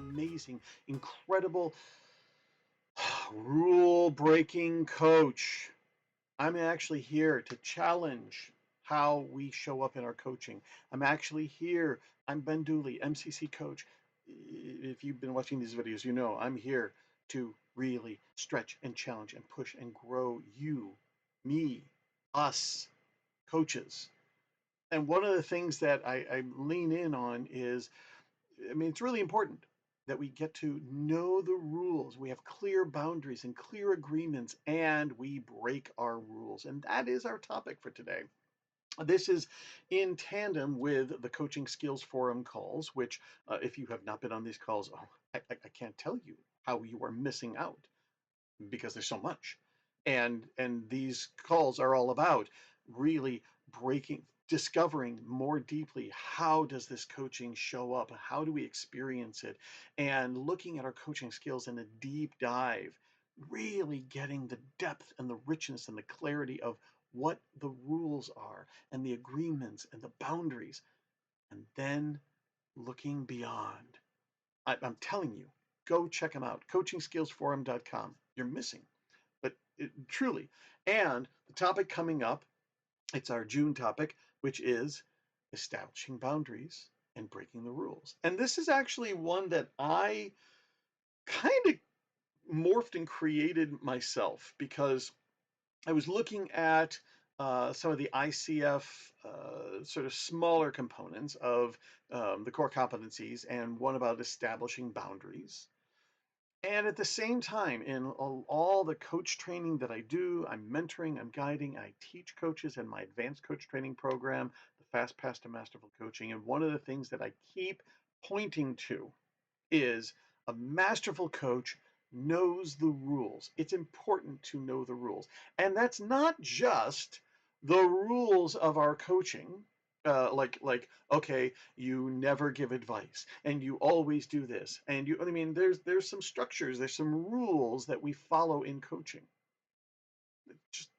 amazing, incredible, rule-breaking coach. I'm actually here to challenge how we show up in our coaching. I'm actually here. I'm Ben Dooley, MCC coach. If you've been watching these videos, you know I'm here to really stretch and challenge and push and grow you, me, us, coaches. And one of the things that I lean in on is, I mean, it's really important that we get to know the rules. We have clear boundaries and clear agreements, and we break our rules. And that is our topic for today. This is in tandem with the Coaching Skills Forum calls, which, if you have not been on these calls, oh, I can't tell you how you are missing out because there's so much. And these calls are all about really breaking, discovering more deeply, how does this coaching show up, how do we experience it, and looking at our coaching skills in a deep dive, really getting the depth and the richness and the clarity of what the rules are and the agreements and the boundaries, and then looking beyond. I'm telling you, go check them out, coachingskillsforum.com. You're missing, but truly. And the topic coming up, it's our June topic, which is establishing boundaries and breaking the rules. And this is actually one that I kind of morphed and created myself, because I was looking at some of the ICF sort of smaller components of the core competencies, and one about establishing boundaries. And at the same time, in all the coach training that I do, I'm mentoring, I'm guiding, I teach coaches in my advanced coach training program, the Fast Path to Masterful Coaching. And one of the things that I keep pointing to is a masterful coach knows the rules. It's important to know the rules. And that's not just the rules of our coaching. Like okay, you never give advice and you always do this, and I mean, there's some structures, there's some rules that we follow in coaching.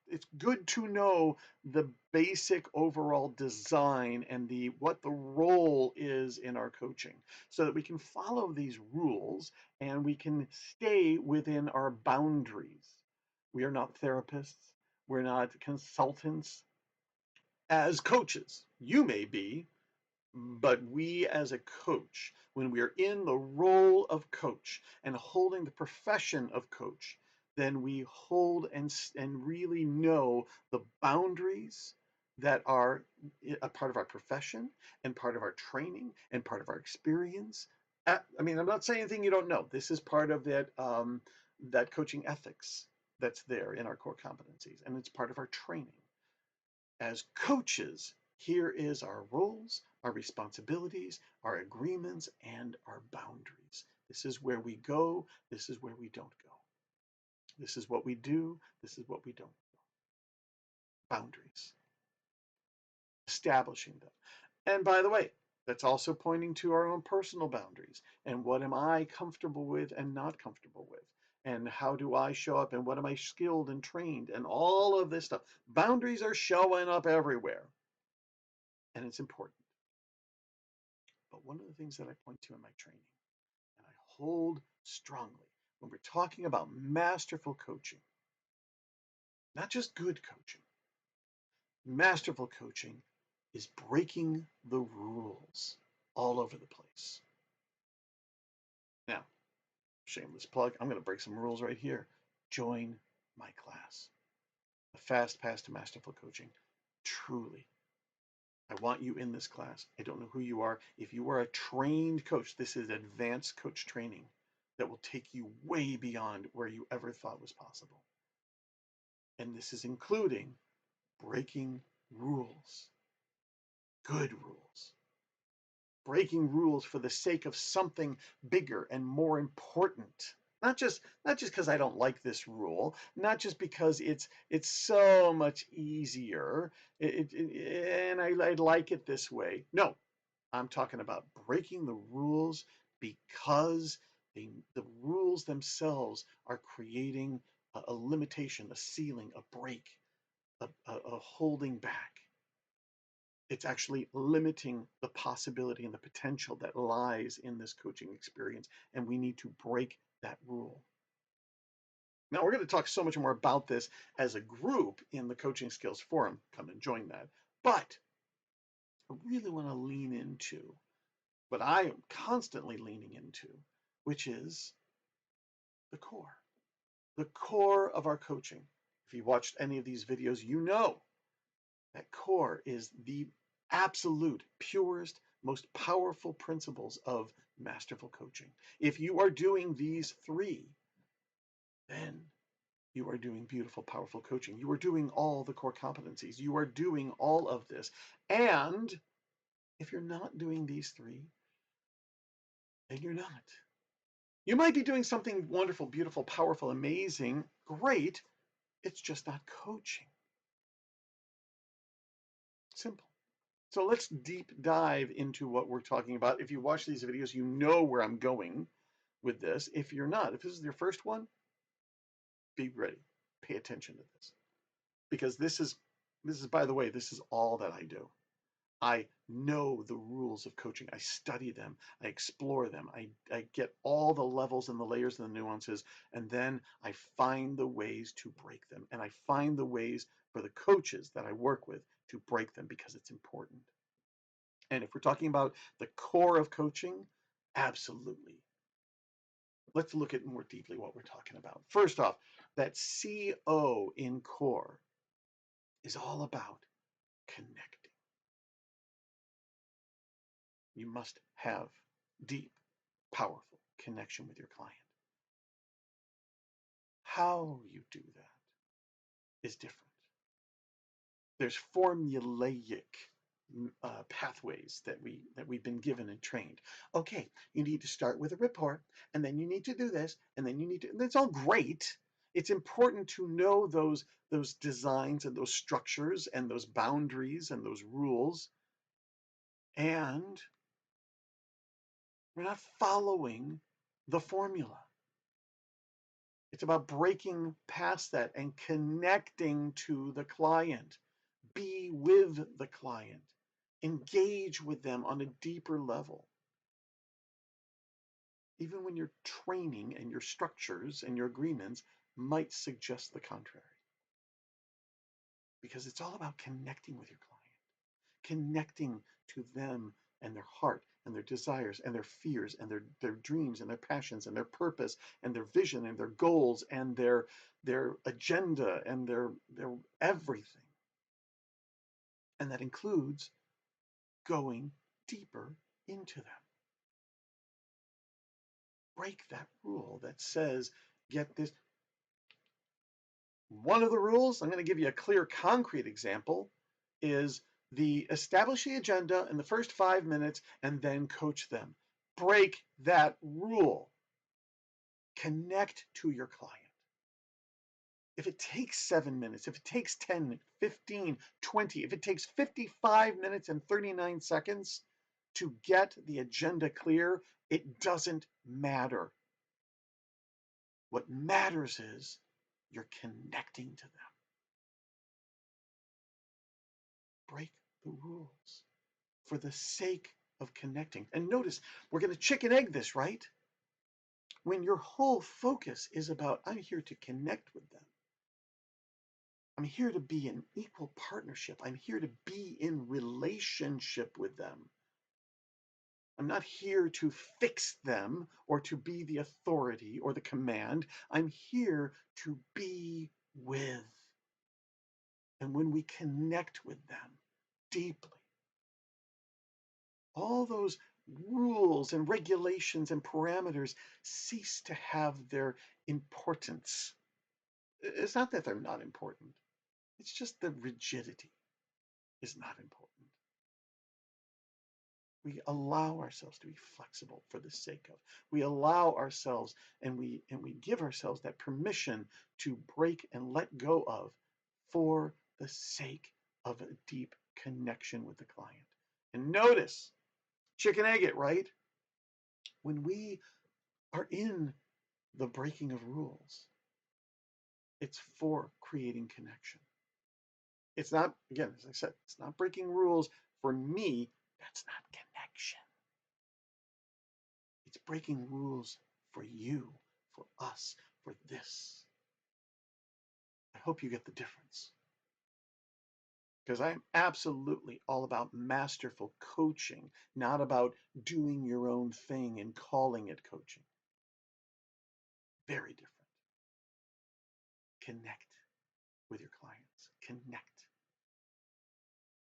It's good to know the basic overall design and what the role is in our coaching, so that we can follow these rules and we can stay within our boundaries. We are not therapists, we're not consultants. As coaches, you may be, but we as a coach, when we are in the role of coach and holding the profession of coach, then we hold and really know the boundaries that are a part of our profession and part of our training and part of our experience. I mean, I'm not saying anything you don't know. This is part of that coaching ethics that's there in our core competencies, and it's part of our training. As coaches, here is our roles, our responsibilities, our agreements, and our boundaries. This is where we go. This is where we don't go. This is what we do. This is what we don't do. Boundaries. Establishing them. And by the way, that's also pointing to our own personal boundaries. And what am I comfortable with and not comfortable with? And how do I show up? And what am I skilled and trained? And all of this stuff. Boundaries are showing up everywhere. And it's important. But one of the things that I point to in my training, and I hold strongly, when we're talking about masterful coaching, not just good coaching, masterful coaching is breaking the rules all over the place. Now, shameless plug, I'm going to break some rules right here. Join my class, The Fast Path to Masterful Coaching. Truly, I want you in this class. I don't know who you are. If you are a trained coach, this is advanced coach training that will take you way beyond where you ever thought was possible. And this is including breaking rules, good rules, breaking rules for the sake of something bigger and more important. Not just because I don't like this rule, not just because it's so much easier, and I like it this way. No, I'm talking about breaking the rules because the rules themselves are creating a limitation, a ceiling, a break, a holding back. It's actually limiting the possibility and the potential that lies in this coaching experience, and we need to break that rule. Now, we're going to talk so much more about this as a group in the Coaching Skills Forum. Come and join that. But I really want to lean into what I am constantly leaning into, which is the core of our coaching. If you watched any of these videos, you know that core is the absolute purest, most powerful principles of masterful coaching. If you are doing these three, then you are doing beautiful, powerful coaching. You are doing all the core competencies. You are doing all of this. And if you're not doing these three, then you're not. You might be doing something wonderful, beautiful, powerful, amazing, great. It's just not coaching. Simple. So let's deep dive into what we're talking about. If you watch these videos, you know where I'm going with this. If you're not, if this is your first one, be ready. Pay attention to this. Because this is, by the way, this is all that I do. I know the rules of coaching. I study them. I explore them. I get all the levels and the layers and the nuances, and then I find the ways to break them. And I find the ways for the coaches that I work with to break them because it's important. And if we're talking about the core of coaching, absolutely. Let's look at more deeply what we're talking about. First off, that CO in core is all about connecting. You must have deep, powerful connection with your client. How you do that is different. There's formulaic pathways that we've been given and trained. Okay, you need to start with a report, and then you need to do this, and then you need to. And that's all great. It's important to know those designs and those structures and those boundaries and those rules. And we're not following the formula. It's about breaking past that and connecting to the client. Be with the client. Engage with them on a deeper level. Even when your training and your structures and your agreements might suggest the contrary. Because it's all about connecting with your client, connecting to them and their heart and their desires and their fears and their dreams and their passions and their purpose and their vision and their goals and their agenda and their everything. And that includes going deeper into them. Break that rule that says, get this. One of the rules, I'm going to give you a clear, concrete example, is the establish the agenda in the first 5 minutes and then coach them. Break that rule. Connect to your client. If it takes 7 minutes, if it takes 10, 15, 20, if it takes 55 minutes and 39 seconds to get the agenda clear, it doesn't matter. What matters is you're connecting to them. Break the rules for the sake of connecting. And notice, we're going to chicken egg this, right? When your whole focus is about, I'm here to connect with them. I'm here to be in equal partnership. I'm here to be in relationship with them. I'm not here to fix them or to be the authority or the command. I'm here to be with. And when we connect with them deeply, all those rules and regulations and parameters cease to have their importance. It's not that they're not important. It's just the rigidity is not important. We allow ourselves to be flexible for the sake of. We allow ourselves and we give ourselves that permission to break and let go of for the sake of a deep connection with the client. And notice, chicken egg it, right? When we are in the breaking of rules, it's for creating connection. It's not, again, as I said, it's not breaking rules For me, that's not connection. It's breaking rules for you, for us, for this. I hope you get the difference. Because I'm absolutely all about masterful coaching, not about doing your own thing and calling it coaching. Very different. Connect with your clients. Connect.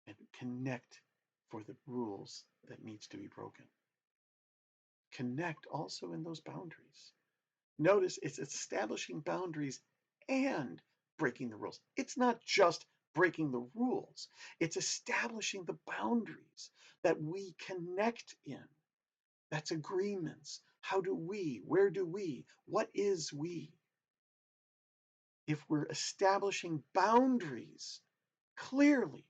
And connect for the rules that needs to be broken. Connect also in those boundaries. Notice it's establishing boundaries and breaking the rules. It's not just breaking the rules, it's establishing the boundaries that we connect in. That's agreements. How do we? Where do we? What is we? If we're establishing boundaries clearly,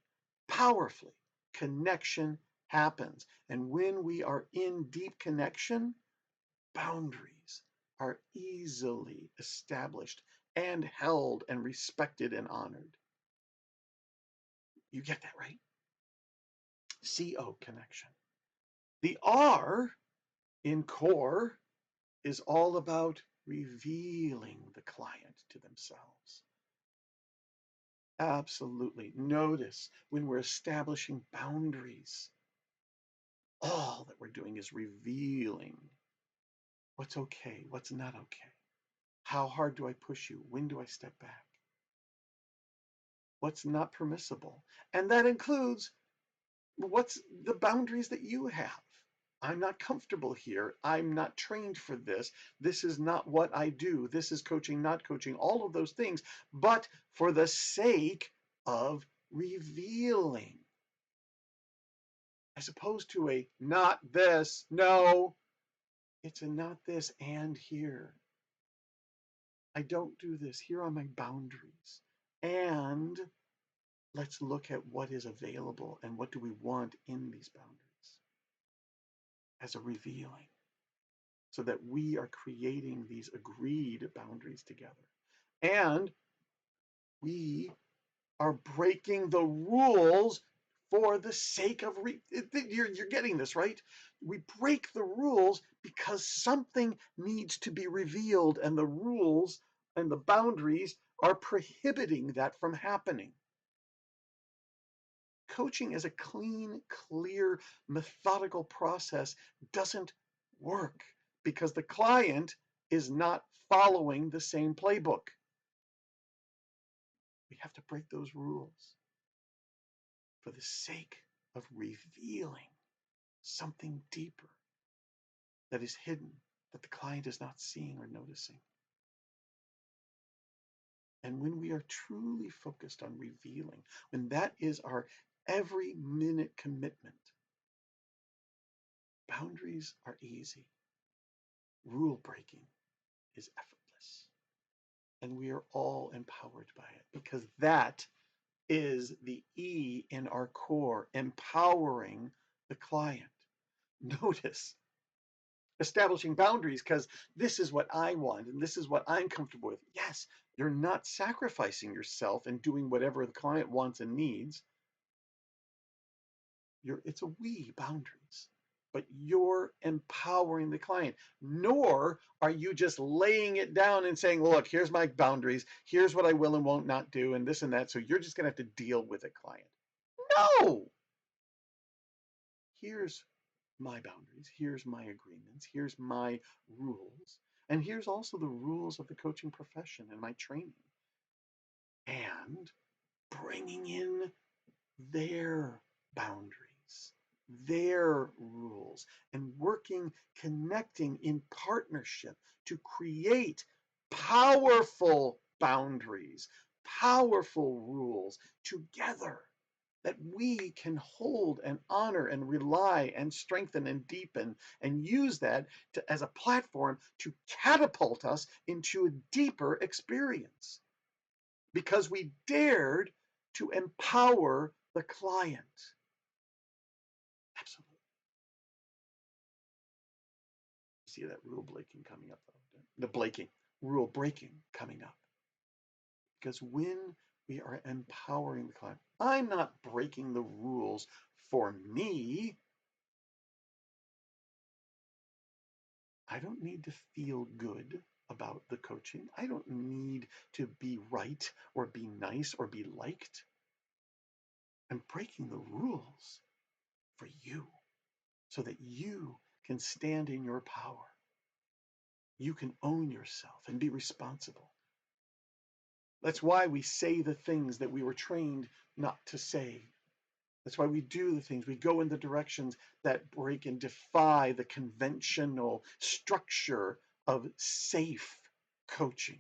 powerfully, connection happens. And when we are in deep connection, boundaries are easily established and held and respected and honored. You get that, right? CO, connection. The R in core is all about revealing the client to themselves. Absolutely. Notice when we're establishing boundaries, all that we're doing is revealing what's okay, what's not okay. How hard do I push you? When do I step back? What's not permissible? And that includes what's the boundaries that you have. I'm not comfortable here. I'm not trained for this. This is not what I do. This is coaching, not coaching, all of those things, but for the sake of revealing, as opposed to a not this, no, it's a not this and here. I don't do this. Here are my boundaries. And let's look at what is available and what do we want in these boundaries as a revealing, so that we are creating these agreed boundaries together. And we are breaking the rules for the sake of, you're getting this, right? We break the rules because something needs to be revealed, and the rules and the boundaries are prohibiting that from happening. Coaching as a clean, clear, methodical process doesn't work because the client is not following the same playbook. We have to break those rules for the sake of revealing something deeper that is hidden, that the client is not seeing or noticing. And when we are truly focused on revealing, when that is our every minute commitment, boundaries are easy. Rule breaking is effortless. And we are all empowered by it because that is the E in our core, empowering the client. Notice establishing boundaries because this is what I want and this is what I'm comfortable with. Yes, you're not sacrificing yourself and doing whatever the client wants and needs. It's a we boundaries, but you're empowering the client. Nor are you just laying it down and saying, look, here's my boundaries, here's what I will and won't not do, and this and that, so you're just going to have to deal with it, client. No! Here's my boundaries, here's my agreements, here's my rules, and here's also the rules of the coaching profession and my training. And bringing in their boundaries, their rules, and working, connecting in partnership to create powerful boundaries, powerful rules together that we can hold and honor and rely and strengthen and deepen and use that as a platform to catapult us into a deeper experience because we dared to empower the client. Absolutely. See that rule breaking coming up, though. Rule breaking coming up. Because when we are empowering the client, I'm not breaking the rules for me, I don't need to feel good about the coaching. I don't need to be right or be nice or be liked. I'm breaking the rules for you so that you can stand in your power. You can own yourself and be responsible. That's why we say the things that we were trained not to say. That's why we do the things. We go in the directions that break and defy the conventional structure of safe coaching.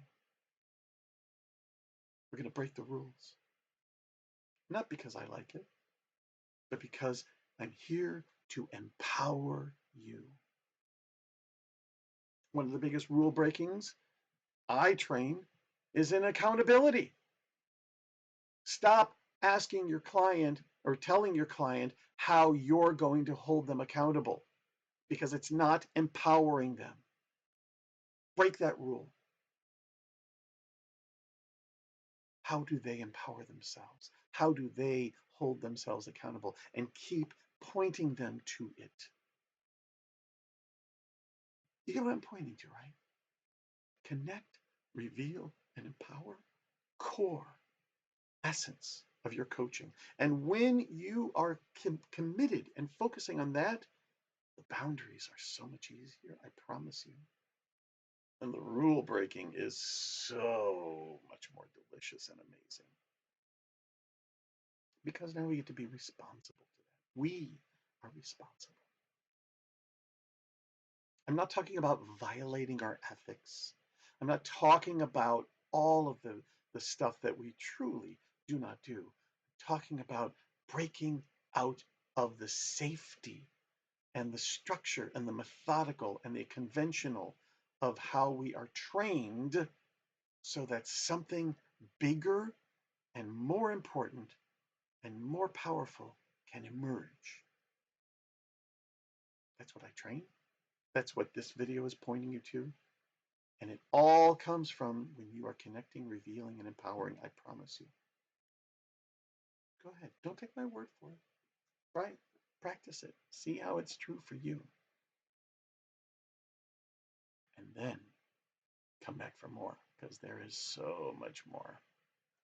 We're going to break the rules. Not because I like it, but because I'm here to empower you. One of the biggest rule breakings I train is in accountability. Stop asking your client or telling your client how you're going to hold them accountable, because it's not empowering them. Break that rule. How do they empower themselves? How do they hold themselves accountable? And keep pointing them to it. You get what I'm pointing to, right? Connect, reveal, and empower. Core essence of your coaching. And when you are committed and focusing on that, the boundaries are so much easier, I promise you. And the rule breaking is so much more delicious and amazing. Because now we get to be responsible to that. We are responsible. I'm not talking about violating our ethics. I'm not talking about all of the stuff that we truly do not do. I'm talking about breaking out of the safety and the structure and the methodical and the conventional of how we are trained, so that something bigger and more important and more powerful can emerge. That's what I train. That's what this video is pointing you to. And it all comes from when you are connecting, revealing, and empowering, I promise you. Go ahead. Don't take my word for it. Right? Practice it. See how it's true for you. And then come back for more, because there is so much more.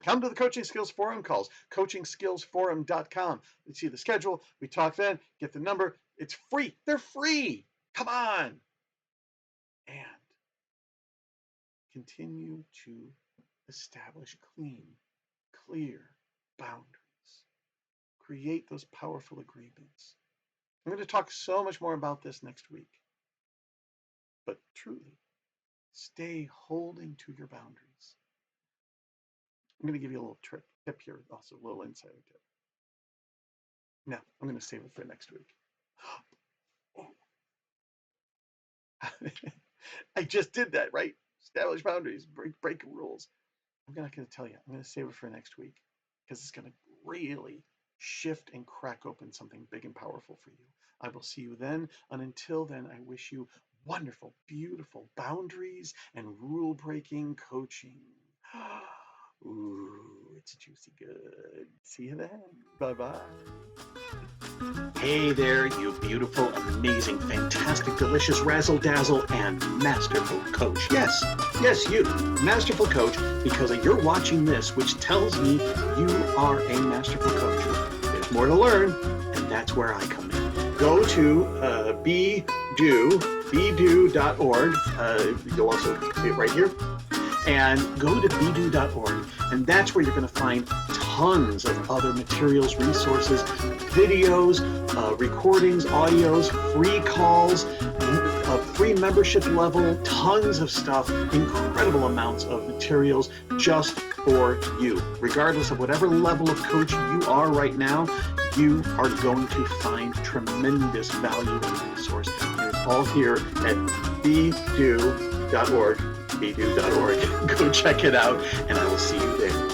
Come to the Coaching Skills Forum calls, coachingskillsforum.com. You see the schedule. We talk then. Get the number. It's free. They're free. Come on. And continue to establish clean, clear boundaries. Create those powerful agreements. I'm going to talk so much more about this next week. But truly, stay holding to your boundaries. I'm going to give you a little tip here, also a little insider tip. Now, I'm going to save it for next week. I just did that, right? Establish boundaries, break rules. I'm not going to tell you. I'm going to save it for next week, because it's going to really shift and crack open something big and powerful for you. I will see you then. And until then, I wish you wonderful, beautiful boundaries and rule-breaking coaching. Ooh, it's juicy good. See you then. Bye-bye. Hey there, you beautiful, amazing, fantastic, delicious, razzle-dazzle, and masterful coach. Yes, you, masterful coach, because you're watching this, which tells me you are a masterful coach. There's more to learn, and that's where I come in. Go to bedo.org. You'll also see it right here. And go to bedo.org, and that's where you're going to find tons of other materials, resources, videos, recordings, audios, free calls, a free membership level, tons of stuff, incredible amounts of materials just for you. Regardless of whatever level of coach you are right now, you are going to find tremendous value and resource. And it's all here at bedo.org. bedo.org. Go check it out, and I will see you there.